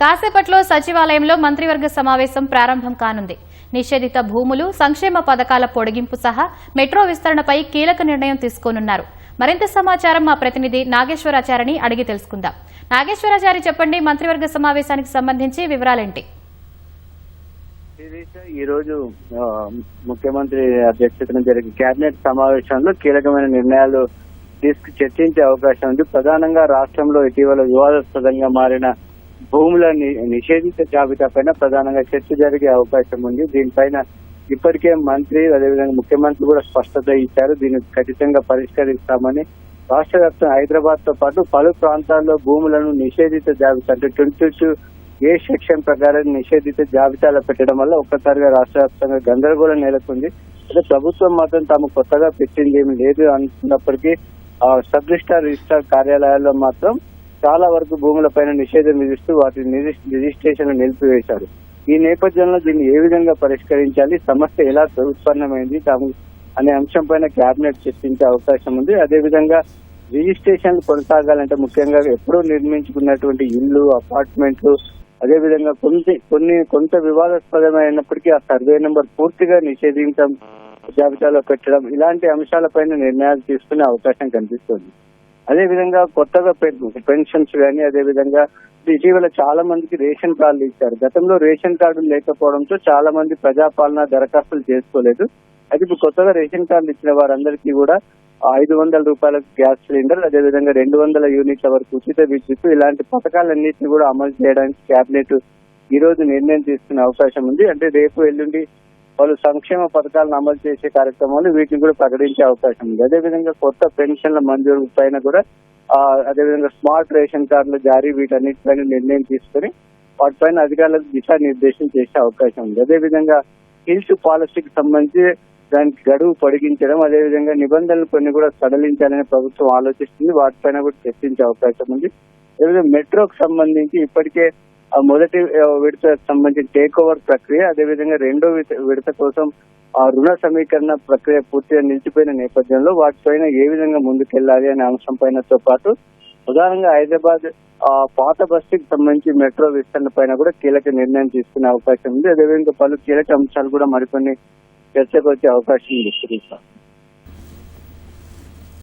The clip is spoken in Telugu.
కాసేపట్లో సచివాలయంలో మంత్రివర్గ సమావేశం ప్రారంభం కానుంది. నిషేధిత భూములు, సంక్షేమ పథకాల పొడిగింపు సహా మెట్రో విస్తరణపై కీలక నిర్ణయం తీసుకోనున్నారు. మరింత సమాచారం మా ప్రతినిధి నాగేశ్వరాచారిని అడిగి తెలుసుకుందాం. నాగేశ్వరాచారి, చెప్పండి, మంత్రివర్గ సమావేశానికి సంబంధించి వివరాలేంటి? ఈ రోజు ముఖ్యమంత్రి అధ్యక్షతన జరిగిన కేబినెట్ సమావేశంలో కీలకమైన నిర్ణయాలు చర్చించే అవకాశం ఉంది. ప్రధానంగా రాష్ట్రంలో ఇటీవల వివాదాస్పదంగా మారిన భూముల నిషేధిత జాబితా పైన ప్రధానంగా చర్చ జరిగే అవకాశం ఉంది. దీనిపైన ఇప్పటికే మంత్రి అదేవిధంగా ముఖ్యమంత్రి కూడా స్పష్టత ఇచ్చారు. దీన్ని ఖచ్చితంగా పరిష్కరిస్తామని. రాష్ట్ర వ్యాప్తంగా హైదరాబాద్ తో పాటు పలు ప్రాంతాల్లో భూములను నిషేధిత జాబితా అంటే 22A సెక్షన్ ప్రకారం నిషేధిత జాబితాలో పెట్టడం వల్ల ఒక్కసారిగా రాష్ట్ర వ్యాప్తంగా గందరగోళం నెలకొంది. అయితే ప్రభుత్వం మాత్రం తాము కొత్తగా పెట్టింది ఏమి లేదు అనుకున్నప్పటికీ సబ్ రిజిస్ట్రార్ కార్యాలయాల్లో మాత్రం చాలా వరకు భూములపైన నిషేధం విధిస్తూ వాటి రిజిస్ట్రేషన్ నిలిపివేశారు. ఈ నేపథ్యంలో దీన్ని ఏ విధంగా పరిష్కరించాలి, సమస్య ఎలా ఉత్పన్నమైంది అనే అంశం పైన కేబినెట్ చర్చించే అవకాశం ఉంది. అదేవిధంగా రిజిస్ట్రేషన్లు కొనసాగాలంటే ముఖ్యంగా ఎప్పుడూ నిర్మించుకున్నటువంటి ఇల్లు, అపార్ట్మెంట్లు, అదేవిధంగా కొంత వివాదాస్పదమైనప్పటికీ ఆ సర్వే నెంబర్ పూర్తిగా నిషేధించడం, జాబితాలో పెట్టడం, ఇలాంటి అంశాలపైన నిర్ణయాలు తీసుకునే అవకాశం కనిపిస్తుంది. అదేవిధంగా కొత్తగా పెన్షన్స్ కానీ, అదేవిధంగా ఇటీవల చాలా మందికి రేషన్ కార్డులు ఇచ్చారు. గతంలో రేషన్ కార్డులు లేకపోవడంతో చాలా మంది ప్రజాపాలన దరఖాస్తులు చేసుకోలేదు. అయితే ఇప్పుడు కొత్తగా రేషన్ కార్డులు ఇచ్చిన వారందరికీ కూడా 500 రూపాయలకు గ్యాస్ సిలిండర్, అదేవిధంగా 200 యూనిట్ల వరకు ఉచిత విద్యుత్, ఇలాంటి పథకాలన్నింటినీ కూడా అమలు చేయడానికి కేబినెట్ ఈ రోజు నిర్ణయం తీసుకునే అవకాశం ఉంది. అంటే రేపు ఎల్లుండి వాళ్ళు సంక్షేమ పథకాలను అమలు చేసే కార్యక్రమాలు వీటిని కూడా ప్రకటించే అవకాశం ఉంది. అదేవిధంగా కొత్త పెన్షన్ల మంజూరు పైన కూడా అదేవిధంగా స్మార్ట్ రేషన్ కార్డుల జారీ, వీటన్నిటిపైన నిర్ణయం తీసుకుని వాటిపైన అధికారులకు దిశానిర్దేశం చేసే అవకాశం ఉంది. అదేవిధంగా హిల్స్ పాలసీకి సంబంధించి దానికి గడువు పొడిగించడం, అదేవిధంగా నిబంధనలు కొన్ని కూడా సడలించాలని ప్రభుత్వం ఆలోచిస్తుంది. వాటిపైన కూడా చర్చించే అవకాశం ఉంది. అదేవిధంగా మెట్రోకు సంబంధించి ఇప్పటికే మొదటి విడతకు సంబంధించిన టేక్ ఓవర్ ప్రక్రియ, అదేవిధంగా రెండో విడత కోసం రుణ సమీకరణ ప్రక్రియ పూర్తిగా నిలిచిపోయిన నేపథ్యంలో వాటిపైన ఏ విధంగా ముందుకెళ్లాలి అనే అంశం పైనతో పాటు ప్రధానంగా హైదరాబాద్ పాత బస్తీకి సంబంధించి మెట్రో విస్తరణ పైన కూడా కీలక నిర్ణయం తీసుకునే అవకాశం ఉంది. అదేవిధంగా పలు కీలక అంశాలు కూడా మరికొన్ని చర్చకు వచ్చే అవకాశం ఉంది.